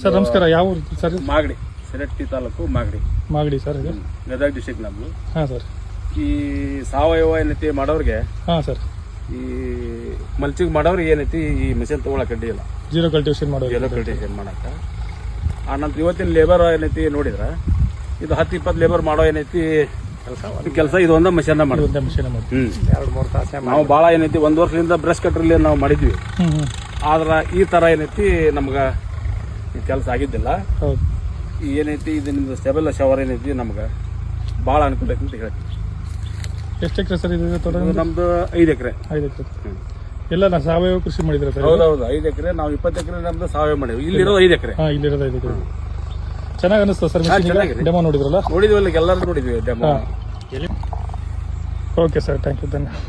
Sir ನಮಸ್ಕಾರ. ಯಾವ ಊರು ಸರ್? ಮಾಗಡಿ, ಸಿರಟ್ಟಿ ತಾಲೂಕು ಮಾಗಡಿ. ಮಾಗಡಿ ಸರ್ ಇದು? ಗದಗ ಡಿಸ್ಟಿಕ್ ನಮ್ದು. ಹಾಂ ಸರ್. ಈ ಸಾವಯವ ಏನೈತಿ ಮಾಡೋರಿಗೆ, ಹಾಂ ಸರ್, ಈ ಮಲ್ಚಿಂಗ್ ಮಾಡೋರಿಗೆ ಏನೈತಿ ಈ ಮಿಷನ್ ತಗೊಳಕ್ ಅಡ್ಡಿ ಇಲ್ಲ. ಜೀರೋ ಕಲ್ಟಿವೇಶನ್ ಮಾಡೋದು, ಜೀರೋ ಕಲ್ಟಿವೇಶನ್ ಮಾಡಕ್ಕ. ಆನಂತರ ಇವತ್ತಿನ ಲೇಬರ್ ಏನೈತಿ ನೋಡಿದ್ರ, ಇದು 10-20 ಲೇಬರ್ ಮಾಡೋ ಏನೈತಿ ಕೆಲಸ ಇದು ಒಂದ ಮಿಷನ್ ಮಾಡೋದು. ಮಿಷನ್ ಮಾಡಿ 2-3 ತಾಸು ನಾವು ಭಾಳ ಏನೈತಿ 1 ವರ್ಷದಿಂದ ಬ್ರಷ್ ಕಟ್ರಲ್ಲಿ ನಾವು ಮಾಡಿದ್ವಿ. ಆದ್ರ ಈ ತರ ಏನೈತಿ ನಮ್ಗ ಈ ಕೆಲಸ ಆಗಿದ್ದಿಲ್ಲ. ಹೌದು. ಏನೈತಿ ಇದು ನಿಮ್ದು ಸ್ಟೆಬಲ್ ಶವರ್ ಏನೈತಿ ನಮ್ಗ ಭಾಳ ಅನುಕೂಲ ಐತಿ ಅಂತ ಹೇಳ್ತೀವಿ. ಎಷ್ಟು ಎಕರೆ ಸರ್ ಇದು ತೋಟ? ನಮ್ದು 5 ಎಕರೆ. 5 ಎಕರೆ ಎಲ್ಲ ನಾ ಸಾವಯವ ಕೃಷಿ ಮಾಡಿದ್ರೆ ಸರ್? ಹೌದೌದು, 5 ಎಕರೆ. ನಾವು 20 ಎಕರೆ ನಮ್ದು ಸಾವಯವ ಮಾಡಿವಿ. ಇಲ್ಲಿರೋದು 5 ಎಕರೆ. ಹಾಂ, ಇಲ್ಲಿರೋದು 5 ಎಕರೆ. ಚೆನ್ನಾಗಿ ಅನಿಸ್ತಾ ಸರ್? ಡೆಮೋ ನೋಡಿದ್ರಲ್ಲ? ನೋಡಿದ್ವಲ್ಲ, ಎಲ್ಲರೂ ನೋಡಿದ್ವಿ demo. Okay sir, thank you, ಧನ್ಯವಾದ.